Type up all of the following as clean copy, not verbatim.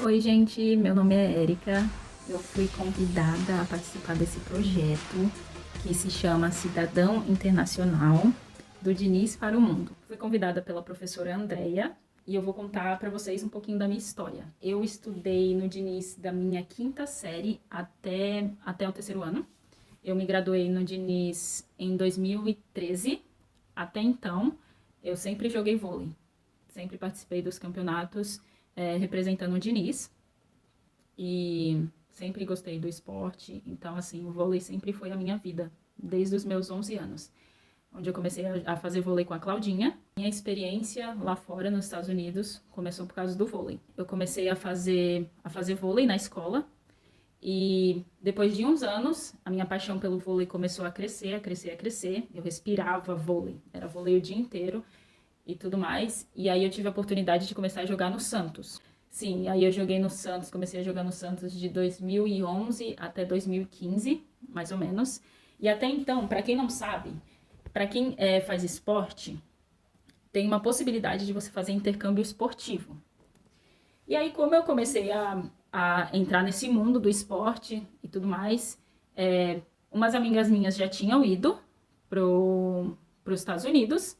Oi, gente, meu nome é Érica. Eu fui convidada a participar desse projeto que se chama Cidadão Internacional do Diniz para o Mundo. Fui convidada pela professora Andrea e eu vou contar para vocês um pouquinho da minha história. Eu estudei no Diniz da minha quinta série até o terceiro ano. Eu me graduei no Diniz em 2013. Até então, eu sempre joguei vôlei. Sempre participei dos campeonatos representando o Diniz e sempre gostei do esporte. Então, assim, o vôlei sempre foi a minha vida, desde os meus 11 anos, onde eu comecei a fazer vôlei com a Claudinha. Minha experiência lá fora, nos Estados Unidos, começou por causa do vôlei. Eu comecei a fazer vôlei na escola e depois de uns anos, a minha paixão pelo vôlei começou a crescer, a crescer, a crescer. Eu respirava vôlei, era vôlei o dia inteiro e tudo mais. E aí eu tive a oportunidade de começar a jogar no Santos. Sim, aí eu joguei no Santos, comecei a jogar no Santos de 2011 até 2015, mais ou menos. E até então, para quem não sabe, para quem faz esporte, tem uma possibilidade de você fazer intercâmbio esportivo. E aí, como eu comecei a entrar nesse mundo do esporte e tudo mais, umas amigas minhas já tinham ido para os Estados Unidos.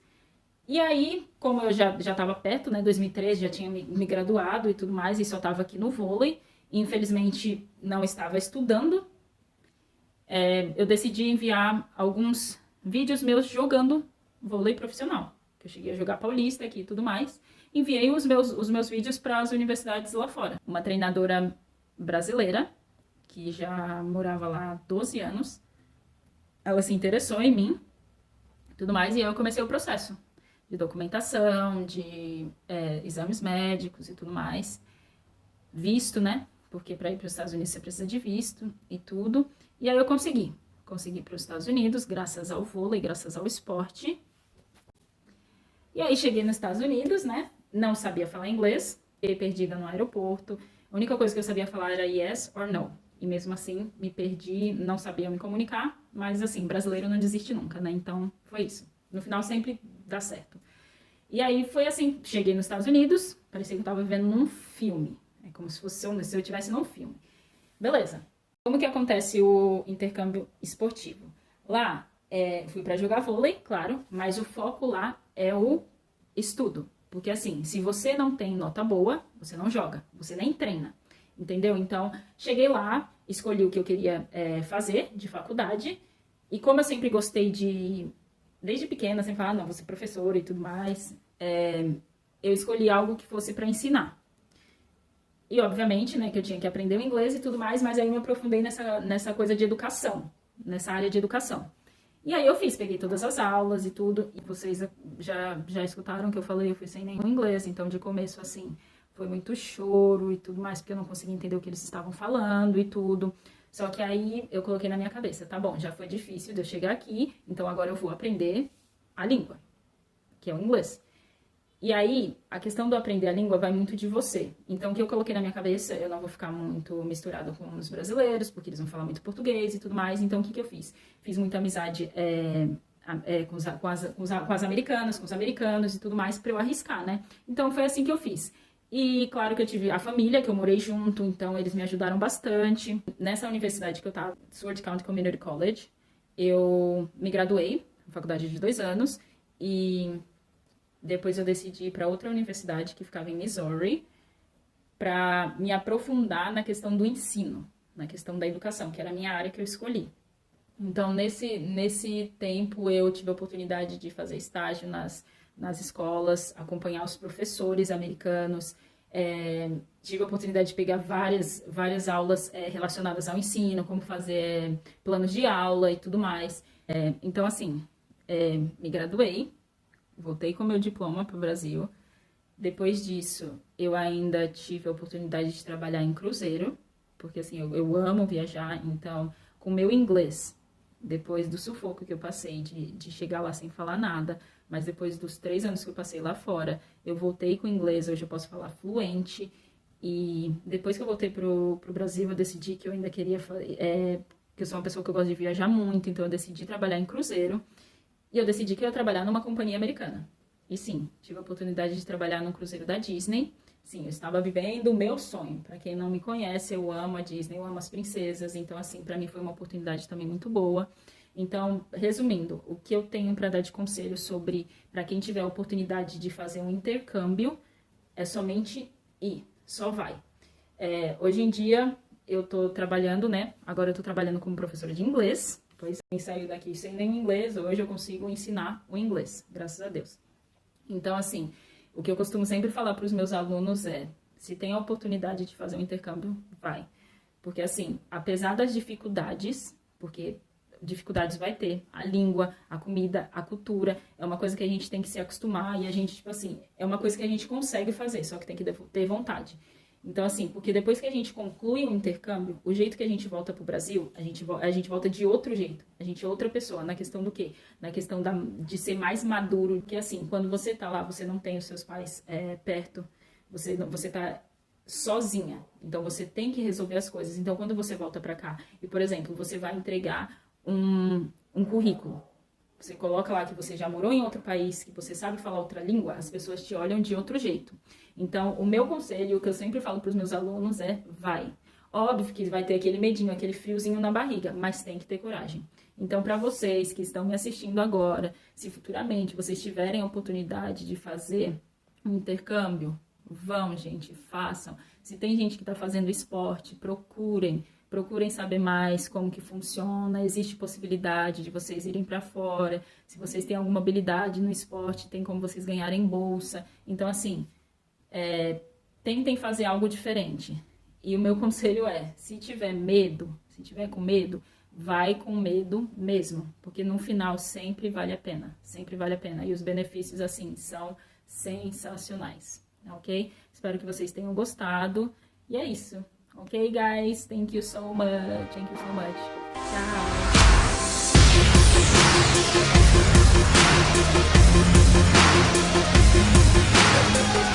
E aí, como eu já estava perto, né, 2013, já tinha me graduado e tudo mais, e só estava aqui no vôlei, e infelizmente não estava estudando, eu decidi enviar alguns vídeos meus jogando vôlei profissional, que eu cheguei a jogar paulista aqui e tudo mais. Enviei os meus vídeos para as universidades lá fora. Uma treinadora brasileira, que já morava lá há 12 anos, ela se interessou em mim e tudo mais, e eu comecei o processo de documentação, de exames médicos e tudo mais. Visto, né? Porque para ir para os Estados Unidos você precisa de visto e tudo. E aí eu consegui para os Estados Unidos, graças ao vôlei, graças ao esporte. E aí cheguei nos Estados Unidos, né? Não sabia falar inglês, fiquei perdida no aeroporto. A única coisa que eu sabia falar era yes or no. E mesmo assim me perdi, não sabia me comunicar, mas assim, brasileiro não desiste nunca, né? Então foi isso. No final sempre dá certo. E aí foi assim, cheguei nos Estados Unidos, parecia que eu tava vivendo num filme. É como se fosse se eu estivesse num filme. Beleza. Como que acontece o intercâmbio esportivo? Lá, fui para jogar vôlei, claro, mas o foco lá é o estudo. Porque assim, se você não tem nota boa, você não joga, você nem treina. Entendeu? Então, cheguei lá, escolhi o que eu queria fazer de faculdade. E como eu sempre gostei desde pequena, sempre falar, não, vou ser professora e tudo mais, eu escolhi algo que fosse para ensinar. E, obviamente, né, que eu tinha que aprender o inglês e tudo mais, mas aí eu me aprofundei nessa coisa de educação, nessa área de educação. E aí eu peguei todas as aulas e tudo, e vocês já escutaram que eu falei, eu fui sem nenhum inglês, então de começo, assim, foi muito choro e tudo mais, porque eu não conseguia entender o que eles estavam falando e tudo. Só que aí eu coloquei na minha cabeça, tá bom, já foi difícil de eu chegar aqui, então agora eu vou aprender a língua, que é o inglês. E aí, a questão do aprender a língua vai muito de você. Então, o que eu coloquei na minha cabeça, eu não vou ficar muito misturado com os brasileiros, porque eles vão falar muito português e tudo mais. Então, o que eu fiz? Fiz muita amizade com as americanas, com os americanos e tudo mais, pra eu arriscar, né? Então, foi assim que eu fiz. E, claro que eu tive a família, que eu morei junto, então eles me ajudaram bastante. Nessa universidade que eu tava, Sword County Community College, eu me graduei, faculdade de 2 anos, e depois eu decidi ir para outra universidade que ficava em Missouri para me aprofundar na questão do ensino, na questão da educação, que era a minha área que eu escolhi. Então, nesse tempo, eu tive a oportunidade de fazer estágio nas escolas, acompanhar os professores americanos, tive a oportunidade de pegar várias aulas relacionadas ao ensino, como fazer planos de aula e tudo mais. Então, assim, me graduei, voltei com meu diploma para o Brasil. Depois disso, eu ainda tive a oportunidade de trabalhar em cruzeiro, porque assim, eu amo viajar, então, com meu inglês, depois do sufoco que eu passei de chegar lá sem falar nada, mas depois dos 3 anos que eu passei lá fora, eu voltei com inglês, hoje eu posso falar fluente, e depois que eu voltei pro Brasil, eu decidi que eu ainda queria, que eu sou uma pessoa que eu gosto de viajar muito, então eu decidi trabalhar em cruzeiro, e eu decidi que eu ia trabalhar numa companhia americana. E sim, tive a oportunidade de trabalhar no cruzeiro da Disney, Sim, eu estava vivendo o meu sonho. Para quem não me conhece, eu amo a Disney, eu amo as princesas. Então, assim, para mim foi uma oportunidade também muito boa. Então, resumindo, o que eu tenho para dar de conselho sobre para quem tiver a oportunidade de fazer um intercâmbio é somente ir, só vai. Hoje em dia eu tô trabalhando, né? Agora eu tô trabalhando como professora de inglês. Pois eu saí daqui sem nenhum inglês, hoje eu consigo ensinar o inglês, graças a Deus. Então, assim, o que eu costumo sempre falar para os meus alunos é: se tem a oportunidade de fazer um intercâmbio, vai. Porque, assim, apesar das dificuldades, porque dificuldades vai ter, a língua, a comida, a cultura, é uma coisa que a gente tem que se acostumar e a gente, tipo assim, é uma coisa que a gente consegue fazer, só que tem que ter vontade. Então, assim, porque depois que a gente conclui o intercâmbio, o jeito que a gente volta pro Brasil, a gente volta de outro jeito. A gente é outra pessoa. Na questão do quê? Na questão de ser mais maduro. Porque, assim, quando você tá lá, você não tem os seus pais perto. Você tá sozinha. Então, você tem que resolver as coisas. Então, quando você volta pra cá e, por exemplo, você vai entregar um currículo. Você coloca lá que você já morou em outro país, que você sabe falar outra língua, as pessoas te olham de outro jeito. Então, o meu conselho, o que eu sempre falo para os meus alunos é: vai. Óbvio que vai ter aquele medinho, aquele friozinho na barriga, mas tem que ter coragem. Então, para vocês que estão me assistindo agora, se futuramente vocês tiverem a oportunidade de fazer um intercâmbio, vão, gente, façam. Se tem gente que está fazendo esporte, procurem saber mais como que funciona, existe possibilidade de vocês irem para fora, se vocês têm alguma habilidade no esporte, tem como vocês ganharem bolsa. Então, assim, tentem fazer algo diferente. E o meu conselho é: se tiver medo, se tiver com medo, vai com medo mesmo, porque no final sempre vale a pena, e os benefícios, assim, são sensacionais, ok? Espero que vocês tenham gostado, e é isso. Okay, guys, thank you so much. Ciao.